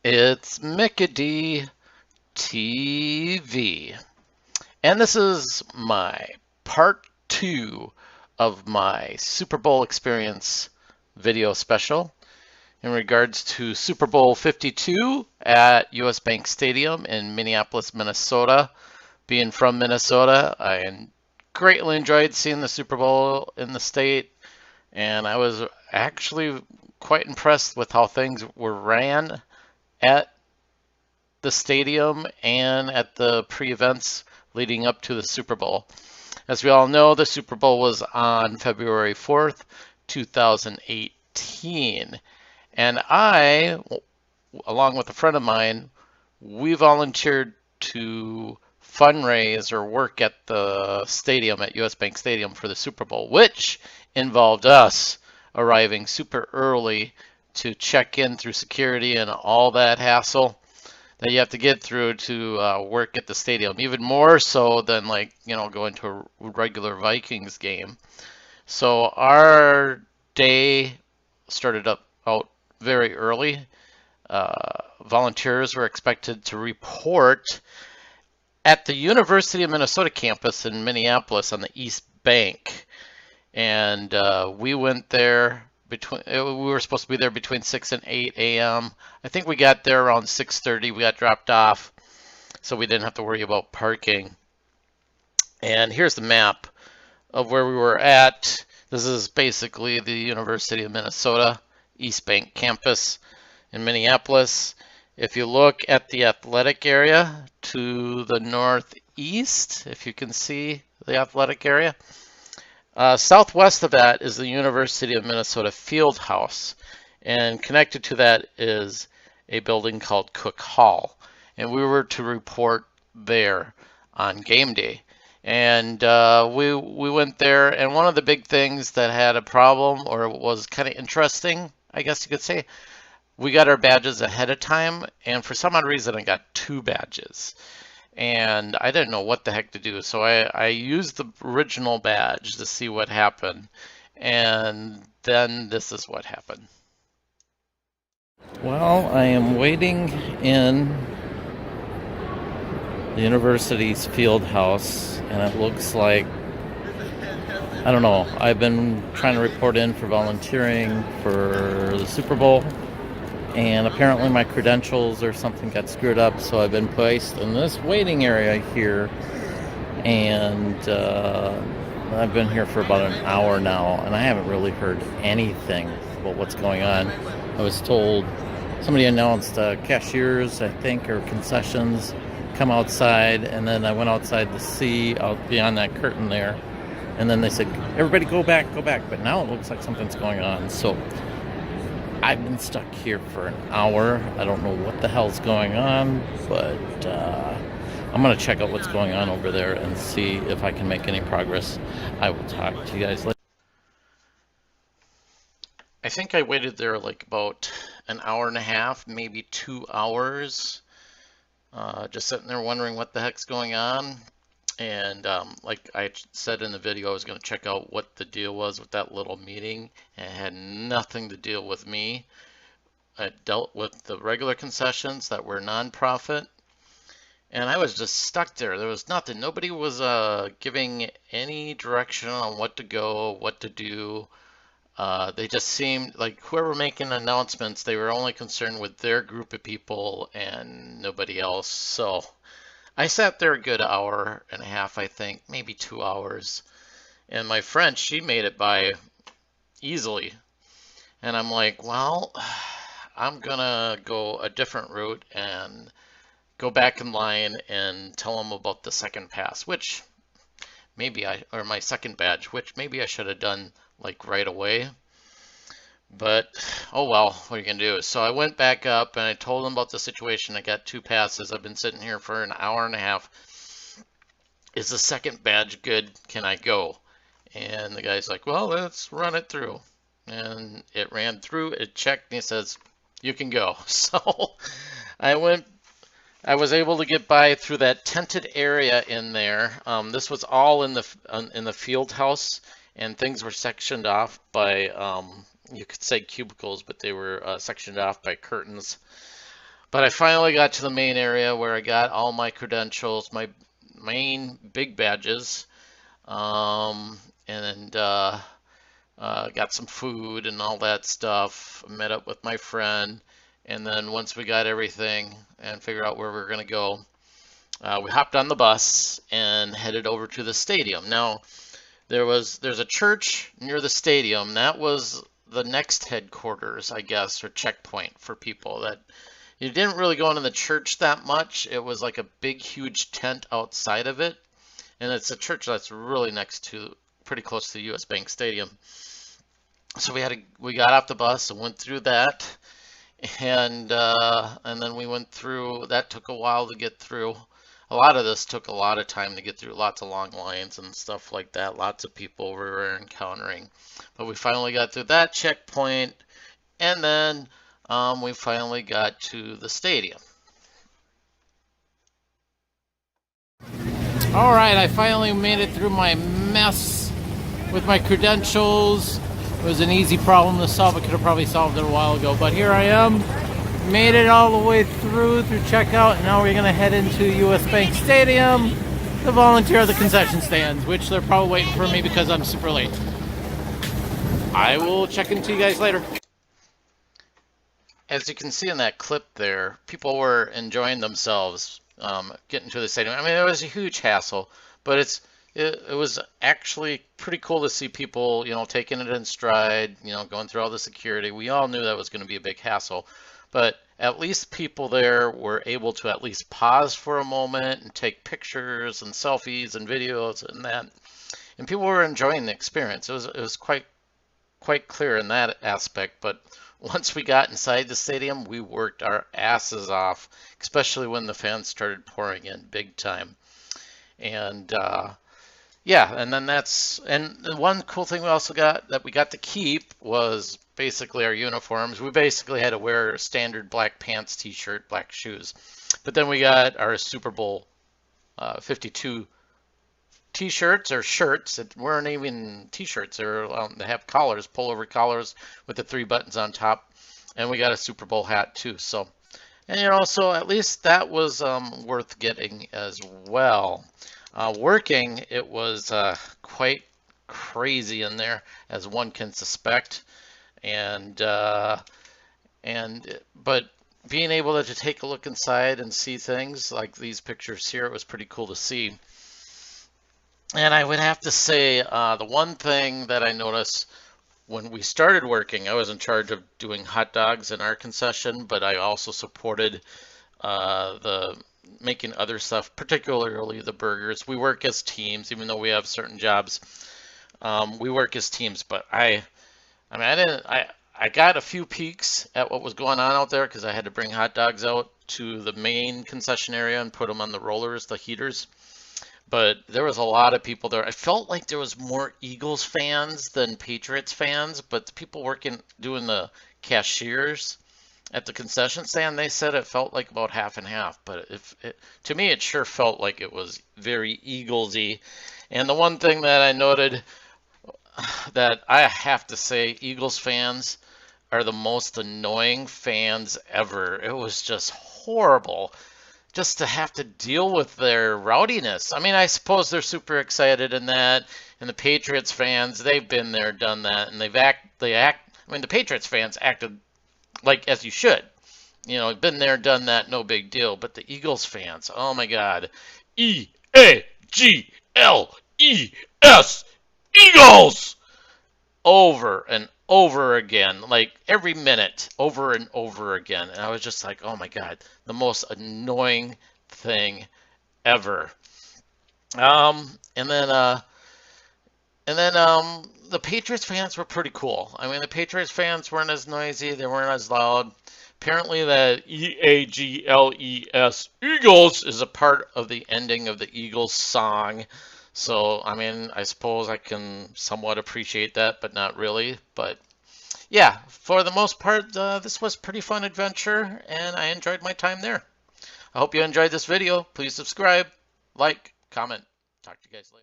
It's Mickey TV, and this is my part two of my Super Bowl experience video special in regards to Super Bowl 52 at US Bank Stadium in Minneapolis, Minnesota. Being from Minnesota, I greatly enjoyed seeing the Super Bowl in the state, and I was actually quite impressed with how things were ran at the stadium and at the pre-events leading up to the Super Bowl. As we all know, the Super Bowl was on February 4th, 2018. And I, along with a friend of mine, we volunteered to fundraise or work at the stadium at US Bank Stadium for the Super Bowl, which involved us arriving super early to check in through security and all that hassle that you have to get through to work at the stadium, even more so than going to a regular Vikings game. So our day started up out very early. Volunteers were expected to report at the University of Minnesota campus in Minneapolis on the East Bank, and we went there we were supposed to be there between 6 and 8 a.m. I think we got there around 6:30. We got dropped off, so we didn't have to worry about parking. And here's the map of where we were at. This is basically the University of Minnesota East Bank campus in Minneapolis. If you look at the athletic area to the northeast, if you can see the athletic area, southwest of that is the University of Minnesota Field House, and connected to that is a building called Cook Hall. And we were to report there on game day. And we went there, and one of the big things that had a problem, or was kind of interesting, I guess you could say, we got our badges ahead of time, and for some odd reason I got two badges. And I didn't know what the heck to do. So I used the original badge to see what happened. And then this is what happened. Well, I am waiting in the university's field house, and it looks like, I don't know, I've been trying to report in for volunteering for the Super Bowl, and apparently my credentials or something got screwed up, so I've been placed in this waiting area here, and I've been here for about an hour now, and I haven't really heard anything about what's going on. I was told, somebody announced cashiers, I think, or concessions, come outside, and then I went outside to see out beyond that curtain there, and then they said, everybody go back, but now it looks like something's going on, so I've been stuck here for an hour. I don't know what the hell's going on, but I'm going to check out what's going on over there and see if I can make any progress. I will talk to you guys later. I think I waited there like about an hour and a half, maybe 2 hours, just sitting there wondering what the heck's going on. And like I said in the video, I was going to check out what the deal was with that little meeting, and it had nothing to deal with me. It dealt with the regular concessions that were nonprofit, and I was just stuck there. There was nothing. Nobody was giving any direction on what to go, what to do. They just seemed like whoever making announcements, they were only concerned with their group of people and nobody else. So I sat there a good hour and a half, I think, maybe 2 hours. And my friend, she made it by easily. And I'm like, well, I'm gonna go a different route and go back in line and tell them about the second pass, which or my second badge, which maybe I should have done like right away. But, oh well, what are you going to do? So I went back up and I told them about the situation. I got two passes. I've been sitting here for an hour and a half. Is the second badge good? Can I go? And the guy's like, well, let's run it through. And it ran through, it checked, and he says, you can go. So I was able to get by through that tented area in there. This was all in the field house, and things were sectioned off by you could say cubicles, but they were sectioned off by curtains. But I finally got to the main area where I got all my credentials, my main big badges, and got some food and all that stuff. Met up with my friend, and then once we got everything and figured out where we were going to go, we hopped on the bus and headed over to the stadium. Now, there's a church near the stadium. That was the next headquarters, I guess, or checkpoint for people that you didn't really go into the church that much. It was like a big, huge tent outside of it, and it's a church that's really next to, pretty close to the U.S. Bank Stadium. So we got off the bus and went through that, and then we went through. That took a while to get through. A lot of this took a lot of time to get through, lots of long lines and stuff like that, lots of people we were encountering. But we finally got through that checkpoint, and then we finally got to the stadium. All right, I finally made it through my mess with my credentials. It was an easy problem to solve. I could have probably solved it a while ago, but here I am. Made it all the way through checkout, and now we're going to head into U.S. Bank Stadium to volunteer at the concession stands, which they're probably waiting for me because I'm super late. I will check into you guys later. As you can see in that clip there, people were enjoying themselves getting to the stadium. I mean, it was a huge hassle, but it was actually pretty cool to see people, taking it in stride, going through all the security. We all knew that was going to be a big hassle, but at least people there were able to at least pause for a moment and take pictures and selfies and videos and that. And people were enjoying the experience. It was quite clear in that aspect, but once we got inside the stadium, we worked our asses off, especially when the fans started pouring in big time. And yeah, and then and one cool thing we also got that we got to keep was basically our uniforms. We basically had to wear standard black pants, t-shirt, black shoes. But then we got our Super Bowl 52 t-shirts or shirts that weren't even t-shirts. They have collars, pullover collars with the 3 buttons on top. And we got a Super Bowl hat too. So, and so at least that was worth getting as well. Working, it was quite crazy in there, as one can suspect, but being able to take a look inside and see things like these pictures here, it was pretty cool to see. And I would have to say the one thing that I noticed when we started working, I was in charge of doing hot dogs in our concession, but I also supported the making other stuff, particularly the burgers. We work as teams, even though we have certain jobs. We work as teams, but I got a few peeks at what was going on out there because I had to bring hot dogs out to the main concession area and put them on the rollers, the heaters. But there was a lot of people there. I felt like there was more Eagles fans than Patriots fans, but the people doing the cashiers at the concession stand, they said it felt like about half and half, but to me, it sure felt like it was very Eaglesy. And the one thing that I noted that I have to say, Eagles fans are the most annoying fans ever. It was just horrible just to have to deal with their rowdiness. I mean, I suppose they're super excited in that, and the Patriots fans, they've been there, done that, and I mean, the Patriots fans acted like as you should. Been there, done that, no big deal. But the Eagles fans, oh my God. E-A-G-L-E-S, Eagles! Over and over again, like every minute, over and over again. And I was just like, oh my God, the most annoying thing ever. And then the Patriots fans were pretty cool. I mean, the Patriots fans weren't as noisy, they weren't as loud. Apparently, the E-A-G-L-E-S, Eagles, is a part of the ending of the Eagles song. So, I mean, I suppose I can somewhat appreciate that, but not really. But yeah, for the most part, this was a pretty fun adventure, and I enjoyed my time there. I hope you enjoyed this video. Please subscribe, like, comment. Talk to you guys later.